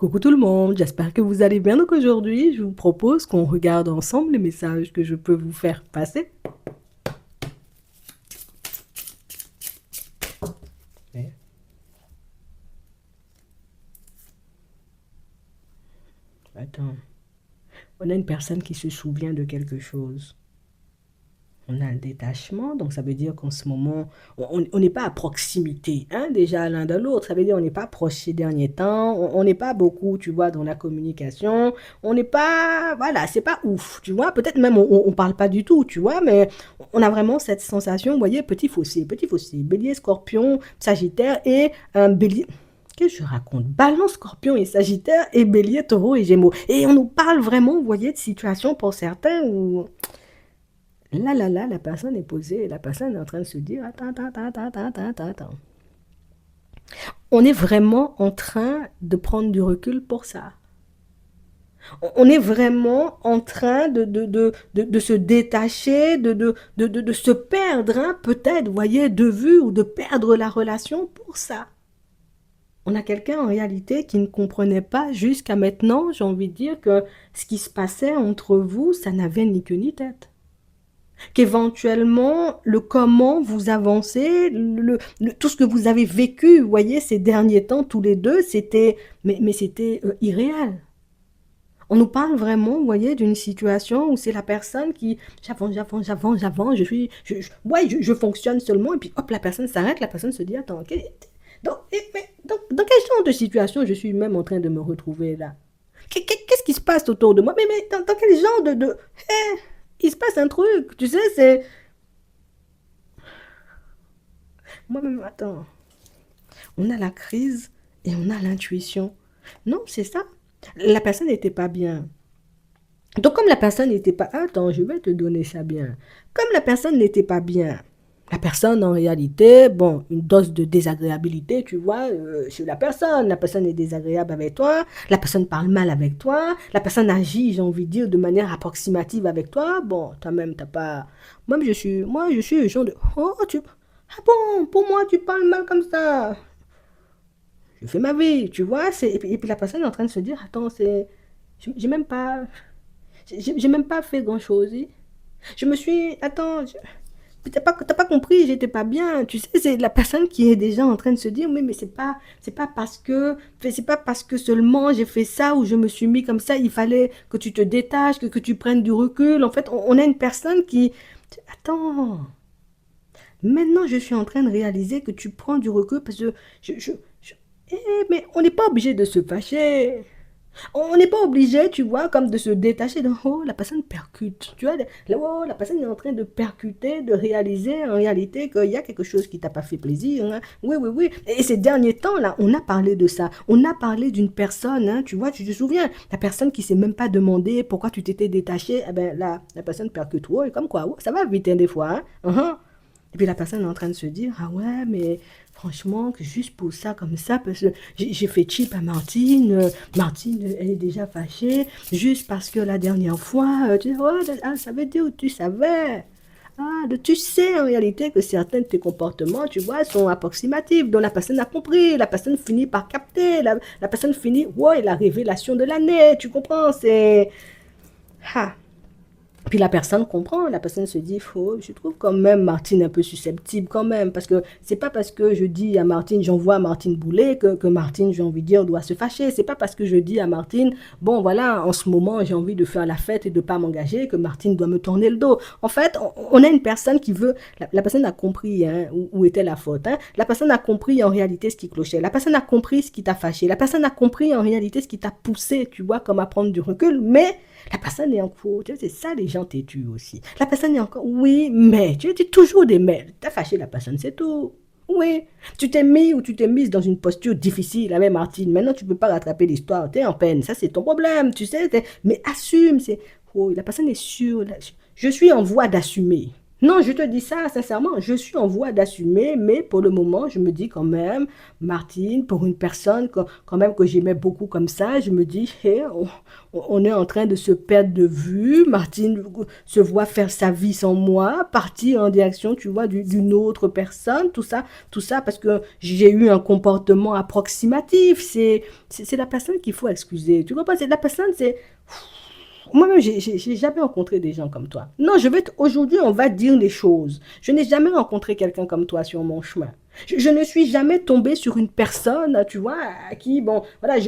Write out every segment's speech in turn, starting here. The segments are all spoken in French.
Coucou tout le monde, j'espère que vous allez bien. Donc aujourd'hui, je vous propose qu'on regarde ensemble les messages que je peux vous faire passer. Eh, Attends, on a une personne qui se souvient de quelque chose. On a un détachement, donc ça veut dire qu'en ce moment, on n'est pas à proximité, hein, déjà l'un de l'autre. Ça veut dire on n'est pas proche ces derniers temps, on n'est pas beaucoup, tu vois, dans la communication. On n'est pas, voilà, c'est pas ouf, tu vois. Peut-être même on parle pas du tout, tu vois, mais on a vraiment cette sensation, vous voyez, petit fossé, bélier, scorpion, sagittaire et un bélier. Qu'est-ce que je raconte? Balance, scorpion et sagittaire et bélier, taureau et gémeaux. Et on nous parle vraiment, vous voyez, de situations pour certains où là, la personne est posée, la personne est en train de se dire, attends. On est vraiment en train de prendre du recul pour ça. On est vraiment en train de se détacher, de se perdre, hein, peut-être, vous voyez, de vue ou de perdre la relation pour ça. On a quelqu'un en réalité qui ne comprenait pas jusqu'à maintenant, j'ai envie de dire que ce qui se passait entre vous, ça n'avait ni queue ni tête. Qu'éventuellement, le comment vous avancez, tout ce que vous avez vécu, vous voyez, ces derniers temps, tous les deux, c'était, mais c'était irréel. On nous parle vraiment, vous voyez, d'une situation où c'est la personne qui, j'avance, ouais, je fonctionne seulement, et puis hop, la personne s'arrête, la personne se dit, attends, dans quel genre de situation je suis même en train de me retrouver là? Qu'est-ce qui se passe autour de moi? Mais dans quel genre il se passe un truc, tu sais, c'est... Moi-même, attends, on a la crise et on a l'intuition. Non, c'est ça. La personne n'était pas bien. Donc, comme la personne n'était pas... Attends, je vais te donner ça bien. Comme la personne n'était pas bien, la personne, en réalité, bon, une dose de désagréabilité, tu vois, sur la personne. La personne est désagréable avec toi, la personne parle mal avec toi, la personne agit, j'ai envie de dire, de manière approximative avec toi. Bon, toi-même, t'as pas... Moi, je suis le genre de... Oh, tu... Ah bon, pour moi, tu parles mal comme ça. Je fais ma vie, tu vois. Et puis la personne est en train de se dire, attends, c'est... J'ai même pas... J'ai même pas fait grand-chose. Je me suis... Attends, t'as pas compris, j'étais pas bien. Tu sais, c'est la personne qui est déjà en train de se dire, oui, mais c'est pas parce que seulement j'ai fait ça ou je me suis mis comme ça, il fallait que tu te détaches, que tu prennes du recul. En fait, on a une personne qui... Attends, maintenant je suis en train de réaliser que tu prends du recul parce que je- Eh, mais on n'est pas obligé de se fâcher. On n'est pas obligé, tu vois, comme de se détacher de oh, la personne percute. Tu vois, oh, la personne est en train de percuter, de réaliser en réalité qu'il y a quelque chose qui t'a pas fait plaisir, hein. Oui, oui, oui. Et ces derniers temps-là, on a parlé de ça. On a parlé d'une personne, hein, tu vois, tu te souviens, la personne qui s'est même pas demandé pourquoi tu t'étais détaché, eh ben, la personne percute. Oh, et comme quoi, oh, ça va vite, hein, des fois, hein. Et puis la personne est en train de se dire, ah ouais, mais franchement, que juste pour ça, comme ça, parce que j'ai fait cheap à Martine, Martine, elle est déjà fâchée, juste parce que la dernière fois, tu dis, ouais, ah, ça veut dire que tu savais. Ah, tu sais en réalité que certains de tes comportements, tu vois, sont approximatifs, dont la personne a compris, la personne finit par capter, la personne finit, ouais, la révélation de l'année, tu comprends, c'est... Ah, puis la personne comprend, la personne se dit, faut, je trouve quand même Martine un peu susceptible quand même, parce que c'est pas parce que je dis à Martine, j'envoie Martine bouler, que Martine, j'ai envie de dire, doit se fâcher. C'est pas parce que je dis à Martine, bon voilà, en ce moment j'ai envie de faire la fête et de pas m'engager, que Martine doit me tourner le dos. En fait, on a une personne qui veut, la personne a compris hein, où était la faute. Hein. La personne a compris en réalité ce qui clochait. La personne a compris ce qui t'a fâché. La personne a compris en réalité ce qui t'a poussé, tu vois, comme à prendre du recul, mais la personne est en cours. Tu sais, c'est ça les gens têtus aussi. La personne est encore, oui, mais, tu dis toujours des mais. T'as fâché la personne, c'est tout. Oui, tu t'es mis ou tu t'es mise dans une posture difficile avec Martine. Maintenant, tu ne peux pas rattraper l'histoire. Tu es en peine. Ça, c'est ton problème, tu sais. Mais assume. Oh, la personne est sûre. Je suis en voie d'assumer. Non, je te dis ça sincèrement, je suis en voie d'assumer, mais pour le moment, je me dis quand même, Martine, pour une personne quand même que j'aimais beaucoup comme ça, je me dis, hey, on est en train de se perdre de vue. Martine se voit faire sa vie sans moi, partir en direction, tu vois, d'une autre personne, tout ça parce que j'ai eu un comportement approximatif. C'est la personne qu'il faut excuser. Tu comprends? C'est la personne, c'est moi-même, j'ai jamais rencontré des gens comme toi. Non, aujourd'hui, on va dire les choses. Je n'ai jamais rencontré quelqu'un comme toi sur mon chemin. Je ne suis jamais tombée sur une personne, tu vois, à qui, bon, voilà,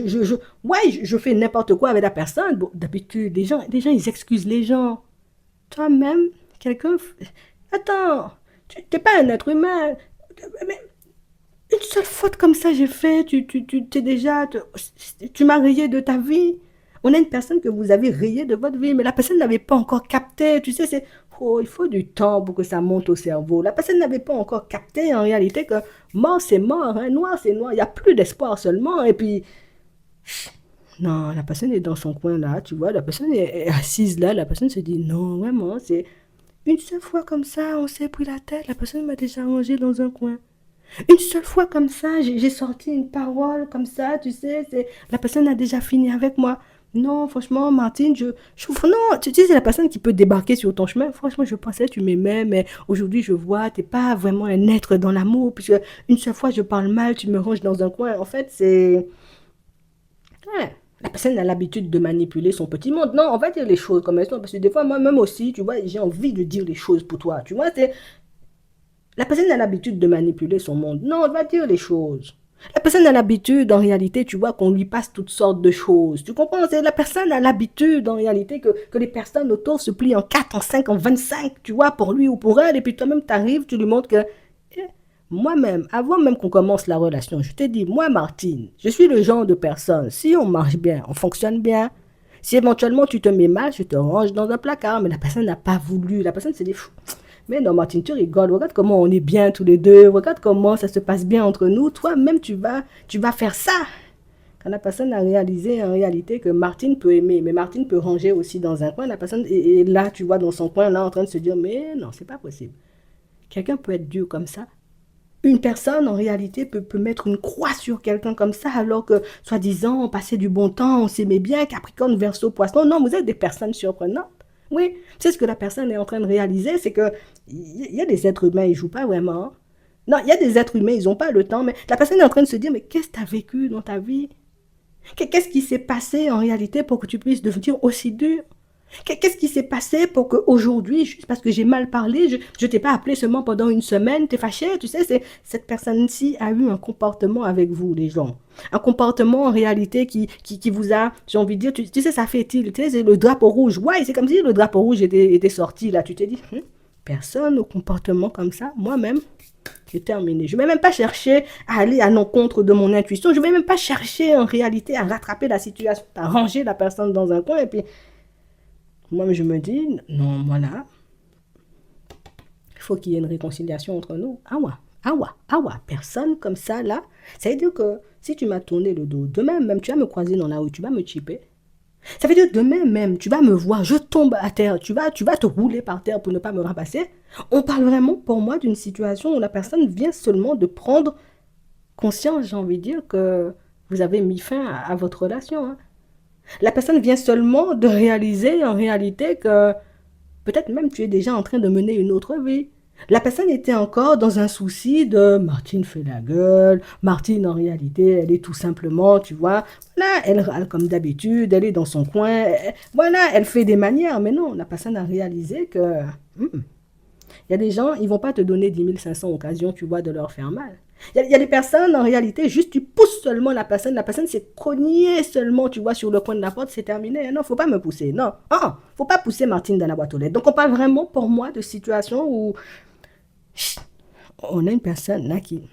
ouais, je fais n'importe quoi avec la personne. Bon, d'habitude, les gens, ils excusent les gens. Toi-même, quelqu'un, attends, tu n'es pas un être humain. Mais une seule faute comme ça, j'ai fait, t'es déjà, tu m'as rayé de ta vie. On a une personne que vous avez rayée de votre vie, mais la personne n'avait pas encore capté. Tu sais, il faut du temps pour que ça monte au cerveau. La personne n'avait pas encore capté en réalité que mort, c'est mort, hein, noir, c'est noir. Il n'y a plus d'espoir seulement. Et puis, non, la personne est dans son coin là, tu vois, la personne est assise là, la personne se dit non, vraiment, c'est une seule fois comme ça, on s'est pris la tête, la personne m'a déjà rangé dans un coin. Une seule fois comme ça, j'ai sorti une parole comme ça, tu sais, la personne a déjà fini avec moi. Non, franchement, Martine, non, tu sais, c'est la personne qui peut débarquer sur ton chemin. Franchement, je pensais que tu m'aimais, mais aujourd'hui, je vois, t'es pas vraiment un être dans l'amour, puisque une seule fois, je parle mal, tu me ranges dans un coin. En fait, ouais, la personne a l'habitude de manipuler son petit monde. Non, on va dire les choses comme elles sont, parce que des fois, moi-même aussi, tu vois, j'ai envie de dire les choses pour toi. Tu vois, la personne a l'habitude de manipuler son monde. Non, on va dire les choses. La personne a l'habitude, en réalité, tu vois, qu'on lui passe toutes sortes de choses. Tu comprends? La personne a l'habitude, en réalité, que les personnes autour se plient en 4, en 5, en 25, tu vois, pour lui ou pour elle. Et puis toi-même, tu arrives, tu lui montres que eh, moi-même, avant même qu'on commence la relation, je te dis, moi, Martine, je suis le genre de personne, si on marche bien, on fonctionne bien, si éventuellement tu te mets mal, je te range dans un placard, mais la personne n'a pas voulu. La personne s'est dit, mais non, Martine, tu rigoles. Regarde comment on est bien tous les deux. Regarde comment ça se passe bien entre nous. Toi-même, tu vas faire ça. Quand la personne a réalisé en réalité que Martine peut aimer, mais Martine peut ranger aussi dans un coin, la personne est là, tu vois, dans son coin, là, en train de se dire, mais non, c'est pas possible. Quelqu'un peut être dur comme ça. Une personne, en réalité, peut mettre une croix sur quelqu'un comme ça, alors que, soi-disant, on passait du bon temps, on s'aimait bien, Capricorne, Verseau, Poisson. Non, vous êtes des personnes surprenantes. Oui, c'est ce que la personne est en train de réaliser, c'est que il y a des êtres humains, ils jouent pas vraiment. Non, il y a des êtres humains, ils n'ont pas le temps, mais la personne est en train de se dire, mais qu'est-ce que tu as vécu dans ta vie? Qu'est-ce qui s'est passé en réalité pour que tu puisses devenir aussi dur? Qu'est-ce qui s'est passé pour qu'aujourd'hui, juste parce que j'ai mal parlé, je ne t'ai pas appelé seulement pendant une semaine, t'es fâché, tu sais, cette personne-ci a eu un comportement avec vous, les gens. Un comportement en réalité qui vous a, j'ai envie de dire, tu sais, ça fait-il, tu sais, c'est le drapeau rouge. Ouais, c'est comme si le drapeau rouge était sorti, là, tu t'es dit, personne au comportement comme ça, moi-même, j'ai terminé. Je ne vais même pas chercher à aller à l'encontre de mon intuition, je ne vais même pas chercher en réalité à rattraper la situation, à ranger la personne dans un coin, et puis moi, je me dis, non, voilà, il faut qu'il y ait une réconciliation entre nous. Ah ouais, ah ouais, ah ouais, personne comme ça, là. Ça veut dire que si tu m'as tourné le dos, demain même, tu vas me croiser dans la rue, tu vas me chipper. Ça veut dire que demain même, tu vas me voir, je tombe à terre, tu vas te rouler par terre pour ne pas me ramasser. On parle vraiment, pour moi, d'une situation où la personne vient seulement de prendre conscience, j'ai envie de dire, que vous avez mis fin à votre relation. Hein. La personne vient seulement de réaliser en réalité que peut-être même tu es déjà en train de mener une autre vie. La personne était encore dans un souci de Martine fait la gueule, Martine en réalité elle est tout simplement, tu vois, là elle râle comme d'habitude, elle est dans son coin, voilà, elle fait des manières, mais non, la personne a réalisé que il y a des gens, ils vont pas te donner 10 500 occasions, tu vois, de leur faire mal. Il y a des personnes, en réalité, juste tu pousses seulement la personne s'est cognée seulement, tu vois, sur le coin de la porte, c'est terminé. Non, faut pas me pousser, non. Ah, faut pas pousser Martine dans la boîte aux lettres. Donc, on parle vraiment, pour moi, de situation où on a une personne là qui...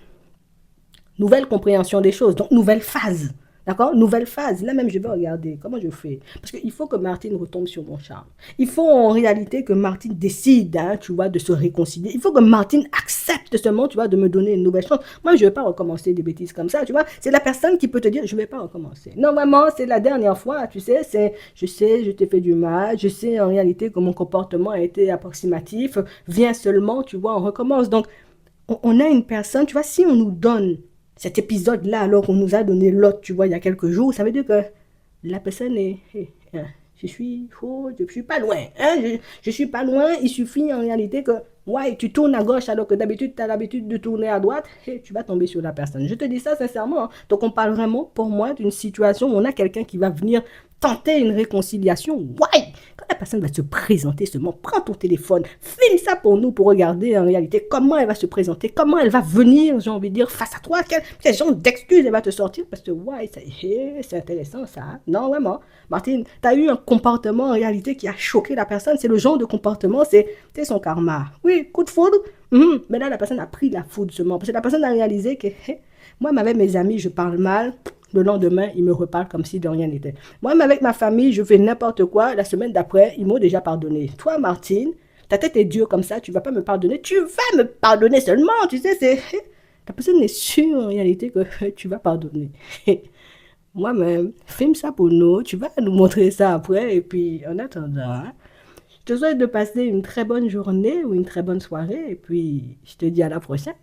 Nouvelle compréhension des choses, donc nouvelle phase. D'accord? Nouvelle phase. Là même, je vais regarder comment je fais. Parce qu'il faut que Martine retombe sur mon charme. Il faut en réalité que Martine décide, hein, tu vois, de se réconcilier. Il faut que Martine accepte seulement, tu vois, de me donner une nouvelle chance. Moi, je ne vais pas recommencer des bêtises comme ça, tu vois. C'est la personne qui peut te dire, je ne vais pas recommencer. Non, vraiment, c'est la dernière fois, tu sais, je sais, je t'ai fait du mal. Je sais en réalité que mon comportement a été approximatif. Viens seulement, tu vois, on recommence. Donc, on a une personne, tu vois, si on nous donne cet épisode-là, alors qu'on nous a donné l'autre, tu vois, il y a quelques jours, ça veut dire que la personne est, hein, je suis faux, je suis pas loin, hein, je suis pas loin, il suffit en réalité que, ouais, tu tournes à gauche alors que d'habitude, tu as l'habitude de tourner à droite, et tu vas tomber sur la personne. Je te dis ça sincèrement, hein. Donc on parle vraiment, pour moi, d'une situation où on a quelqu'un qui va venir tenter une réconciliation, ouais, quand la personne va se présenter seulement, prends ton téléphone, filme ça pour nous, pour regarder en réalité comment elle va se présenter, comment elle va venir, j'ai envie de dire, face à toi, quel genre d'excuses elle va te sortir, parce que, ouais, c'est intéressant ça, hein. Non, vraiment, Martine, tu as eu un comportement en réalité qui a choqué la personne, c'est le genre de comportement, c'est son karma. Oui, coup de foudre, mais là, la personne a pris la foudre seulement, parce que la personne a réalisé que, moi, avec mes amis, je parle mal, le lendemain, ils me reparlent comme si de rien n'était. Moi, avec ma famille, je fais n'importe quoi. La semaine d'après, ils m'ont déjà pardonné. Toi, Martine, ta tête est dure comme ça, tu vas pas me pardonner. Tu vas me pardonner seulement, tu sais, c'est... La personne est sûre en réalité que tu vas pardonner. Moi-même, filme ça pour nous, tu vas nous montrer ça après, et puis en attendant, hein, je te souhaite de passer une très bonne journée ou une très bonne soirée, et puis je te dis à la prochaine.